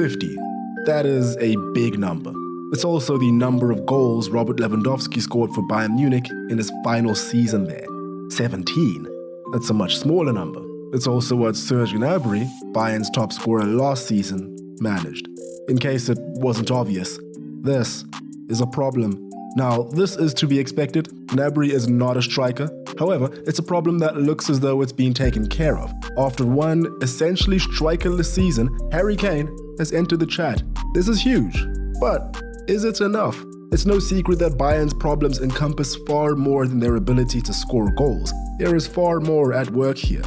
50. That is a big number. It's also the number of goals Robert Lewandowski scored for Bayern Munich in his final season there. 17. That's a much smaller number. It's also what Serge Gnabry, Bayern's top scorer last season, managed. In case it wasn't obvious, this is a problem. Now, this is to be expected. Gnabry is not a striker. However, it's a problem that looks as though it's being taken care of. After one essentially strikerless season, Harry Kane has entered the chat. This is huge, but is it enough? It's no secret that Bayern's problems encompass far more than their ability to score goals. There is far more at work here.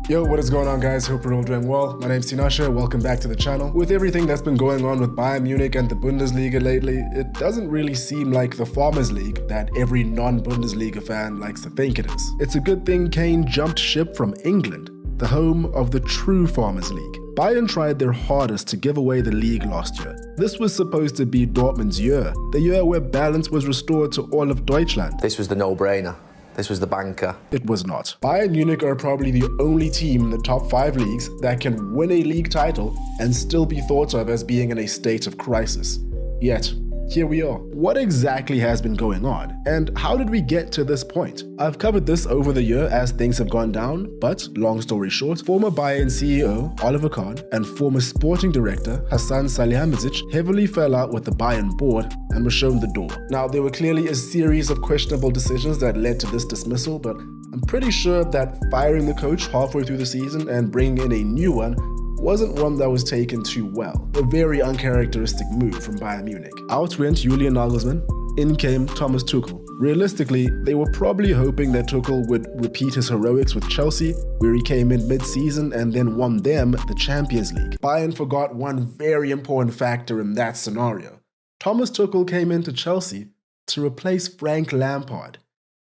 Yo, what is going on, guys? Hope you're all doing well. My name's Tinashe, welcome back to the channel. With everything that's been going on with Bayern Munich and the Bundesliga lately, it doesn't really seem like the Farmers League that every non-Bundesliga fan likes to think it is. It's a good thing Kane jumped ship from England, the home of the true Farmers League. Bayern tried their hardest to give away the league last year. This was supposed to be Dortmund's year, the year where balance was restored to all of Deutschland. This was the no-brainer. This was the banker. It was not. Bayern Munich are probably the only team in the top 5 leagues that can win a league title and still be thought of as being in a state of crisis. Yet, here we are. What exactly has been going on, and how did we get to this point? I've covered this over the year as things have gone down, but long story short, former Bayern CEO Oliver Kahn and former sporting director Hasan Salihamidzic heavily fell out with the Bayern board and were shown the door. Now, there were clearly a series of questionable decisions that led to this dismissal, but I'm pretty sure that firing the coach halfway through the season and bringing in a new one wasn't one that was taken too well. A very uncharacteristic move from Bayern Munich. Out went Julian Nagelsmann, in came Thomas Tuchel. Realistically, they were probably hoping that Tuchel would repeat his heroics with Chelsea, where he came in mid-season and then won them the Champions League. Bayern forgot one very important factor in that scenario. Thomas Tuchel came into Chelsea to replace Frank Lampard.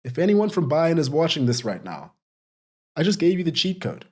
If anyone from Bayern is watching this right now, I just gave you the cheat code.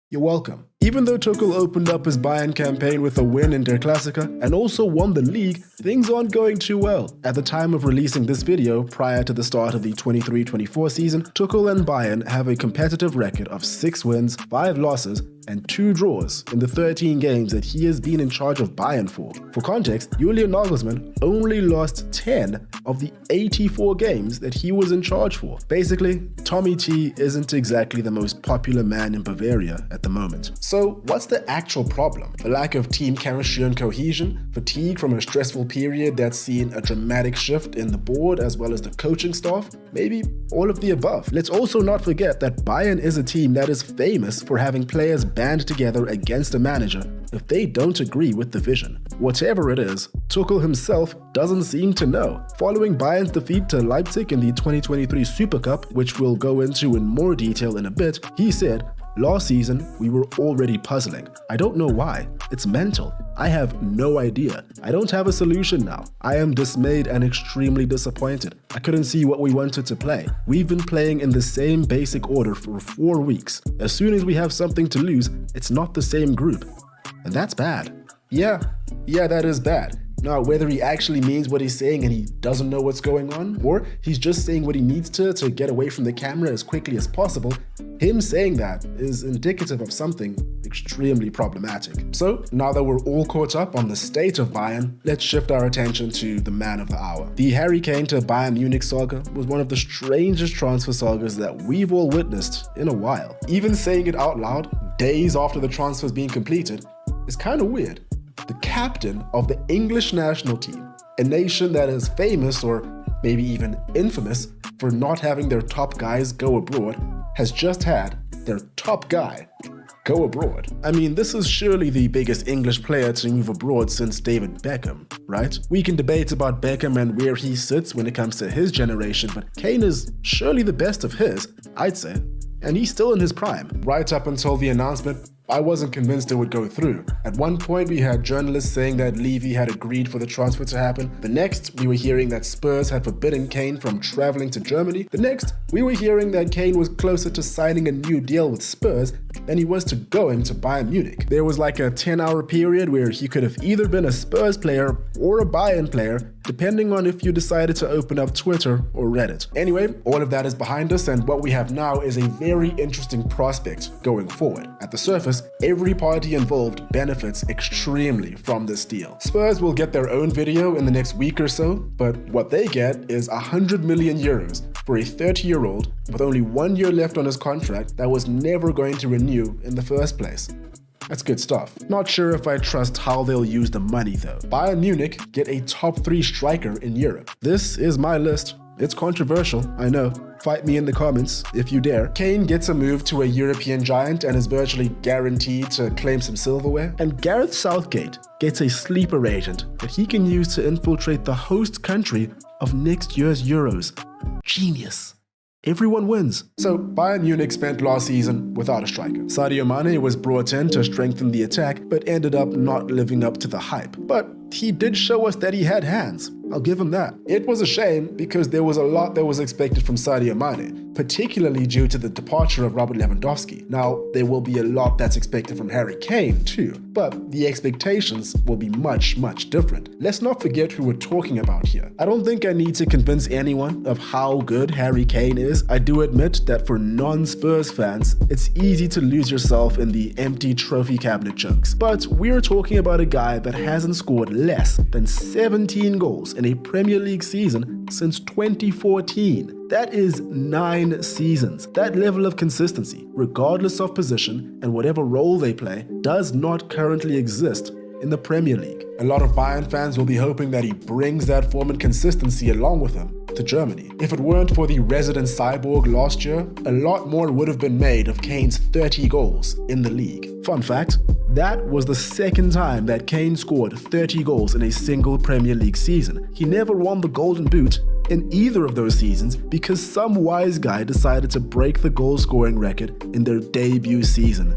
You're welcome. Even though Tuchel opened up his Bayern campaign with a win in Der Klassiker and also won the league, things aren't going too well. At the time of releasing this video, prior to the start of the 23-24 season, Tuchel and Bayern have a competitive record of 6 wins, 5 losses, and 2 draws in the 13 games that he has been in charge of Bayern for. For context, Julian Nagelsmann only lost 10 of the 84 games that he was in charge for. Basically, Tommy T isn't exactly the most popular man in Bavaria at the moment. So what's the actual problem? A lack of team chemistry and cohesion? Fatigue from a stressful period that's seen a dramatic shift in the board as well as the coaching staff? Maybe all of the above. Let's also not forget that Bayern is a team that is famous for having players band together against a manager if they don't agree with the vision. Whatever it is, Tuchel himself doesn't seem to know. Following Bayern's defeat to Leipzig in the 2023 Super Cup, which we'll go into in more detail in a bit, he said, "Last season, we were already puzzling. I don't know why. It's mental. I have no idea. I don't have a solution now. I am dismayed and extremely disappointed. I couldn't see what we wanted to play. We've been playing in the same basic order for 4 weeks. As soon as we have something to lose, it's not the same group. And that's bad." Yeah, that is bad. Now, whether he actually means what he's saying and he doesn't know what's going on, or he's just saying what he needs to get away from the camera as quickly as possible, him saying that is indicative of something extremely problematic. So, now that we're all caught up on the state of Bayern, let's shift our attention to the man of the hour. The Harry Kane to Bayern Munich saga was one of the strangest transfer sagas that we've all witnessed in a while. Even saying it out loud, days after the transfer's being completed, is kind of weird. The captain of the English national team, a nation that is famous or maybe even infamous for not having their top guys go abroad, has just had their top guy go abroad. I mean, this is surely the biggest English player to move abroad since David Beckham, right? We can debate about Beckham and where he sits when it comes to his generation, but Kane is surely the best of his, I'd say. And he's still in his prime. Right up until the announcement, I wasn't convinced it would go through. At one point, we had journalists saying that Levy had agreed for the transfer to happen. The next, we were hearing that Spurs had forbidden Kane from traveling to Germany. The next, we were hearing that Kane was closer to signing a new deal with Spurs than he was to going to Bayern Munich. There was like a 10-hour period where he could have either been a Spurs player or a Bayern player, depending on if you decided to open up Twitter or Reddit. Anyway, all of that is behind us, and what we have now is a very interesting prospect going forward. At the surface, every party involved benefits extremely from this deal. Spurs will get their own video in the next week or so, but what they get is 100 million euros for a 30-year-old with only 1 year left on his contract that was never going to renew in the first place. That's good stuff. Not sure if I trust how they'll use the money though. Bayern Munich get a top 3 striker in Europe. This is my list. It's controversial, I know. Fight me in the comments if you dare. Kane gets a move to a European giant and is virtually guaranteed to claim some silverware. And Gareth Southgate gets a sleeper agent that he can use to infiltrate the host country of next year's Euros. Genius. Everyone wins. So Bayern Munich spent last season without a striker. Sadio Mane was brought in to strengthen the attack, but ended up not living up to the hype. But he did show us that he had hands. I'll give him that. It was a shame because there was a lot that was expected from Sadio Mane, particularly due to the departure of Robert Lewandowski. Now, there will be a lot that's expected from Harry Kane too, but the expectations will be much, much different. Let's not forget who we're talking about here. I don't think I need to convince anyone of how good Harry Kane is. I do admit that for non-Spurs fans, it's easy to lose yourself in the empty trophy cabinet jokes. But we're talking about a guy that hasn't scored less than 17 goals in a Premier League season since 2014. That is 9 seasons. That level of consistency, regardless of position and whatever role they play, does not currently exist in the Premier League. A lot of Bayern fans will be hoping that he brings that form and consistency along with him to Germany. If it weren't for the resident cyborg last year, a lot more would have been made of Kane's 30 goals in the league. Fun fact, that was the second time that Kane scored 30 goals in a single Premier League season. He never won the Golden Boot in either of those seasons because some wise guy decided to break the goal-scoring record in their debut season.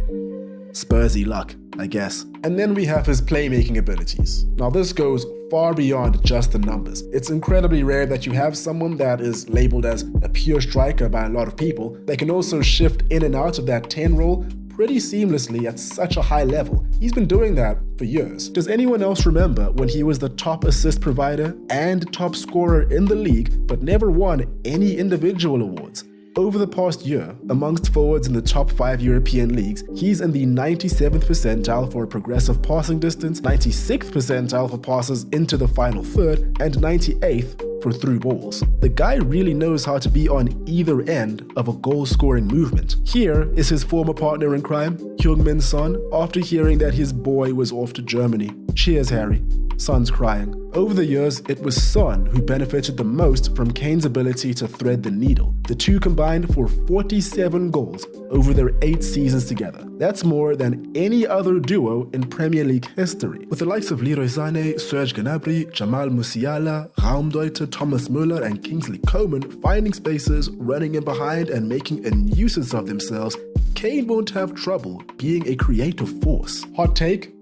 Spursy luck, I guess. And then we have his playmaking abilities. Now this goes far beyond just the numbers. It's incredibly rare that you have someone that is labeled as a pure striker by a lot of people that can also shift in and out of that 10 role pretty seamlessly at such a high level. He's been doing that for years. Does anyone else remember when he was the top assist provider and top scorer in the league but never won any individual awards? Over the past year, amongst forwards in the top 5 European leagues, he's in the 97th percentile for progressive passing distance, 96th percentile for passes into the final third, and 98th for through balls. The guy really knows how to be on either end of a goal-scoring movement. Here is his former partner in crime, Heung-min Son, after hearing that his boy was off to Germany. Cheers, Harry. Son's crying. Over the years, it was Son who benefited the most from Kane's ability to thread the needle. The two combined for 47 goals over their 8 seasons together. That's more than any other duo in Premier League history. With the likes of Leroy Sané, Serge Gnabry, Jamal Musiala, Raumdeuter, Thomas Müller and Kingsley Coman finding spaces, running in behind and making a nuisance of themselves, Kane won't have trouble being a creative force. Hot take?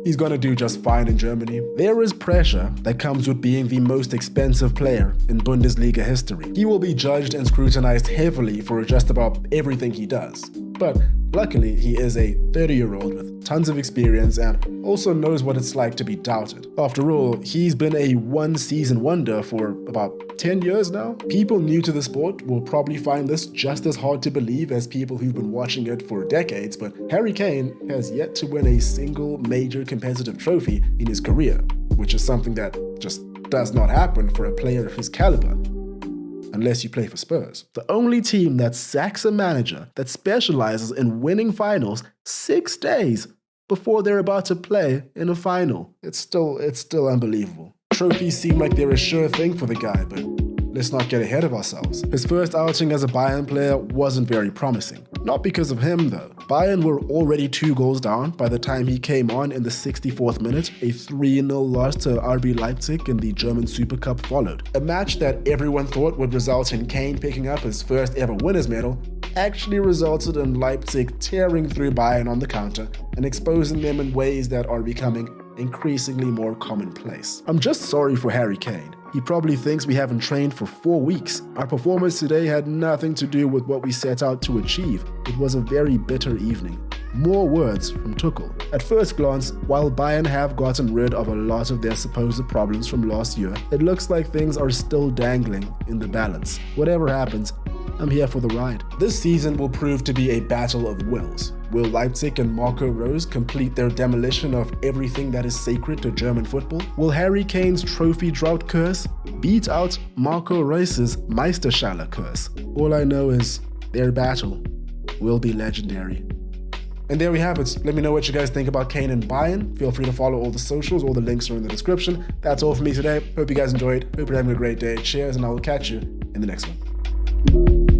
He's gonna do just fine in Germany. There is pressure that comes with being the most expensive player in Bundesliga history. He will be judged and scrutinized heavily for just about everything he does. But luckily, he is a 30-year-old with tons of experience and also knows what it's like to be doubted. After all, he's been a one-season wonder for about 10 years now. People new to the sport will probably find this just as hard to believe as people who've been watching it for decades, but Harry Kane has yet to win a single major competitive trophy in his career, which is something that just does not happen for a player of his caliber. Unless you play for Spurs. The only team that sacks a manager that specializes in winning finals 6 days before they're about to play in a final. It's still unbelievable. Trophies seem like they're a sure thing for the guy, but let's not get ahead of ourselves. His first outing as a Bayern player wasn't very promising. Not because of him though. Bayern were already 2 goals down by the time he came on in the 64th minute. A 3-0 loss to RB Leipzig in the German Super Cup followed. A match that everyone thought would result in Kane picking up his first ever winner's medal actually resulted in Leipzig tearing through Bayern on the counter and exposing them in ways that are becoming increasingly more commonplace. I'm just sorry for Harry Kane. He probably thinks we haven't trained for 4 weeks. Our performance today had nothing to do with what we set out to achieve. It was a very bitter evening. More words from Tuchel. At first glance, while Bayern have gotten rid of a lot of their supposed problems from last year, it looks like things are still dangling in the balance. Whatever happens, I'm here for the ride. This season will prove to be a battle of wills. Will Leipzig and Marco Rose complete their demolition of everything that is sacred to German football? Will Harry Kane's trophy drought curse beat out Marco Reus's Meisterschale curse? All I know is their battle will be legendary. And there we have it. Let me know what you guys think about Kane and Bayern. Feel free to follow all the socials. All the links are in the description. That's all for me today. Hope you guys enjoyed. Hope you're having a great day. Cheers, and I will catch you in the next one.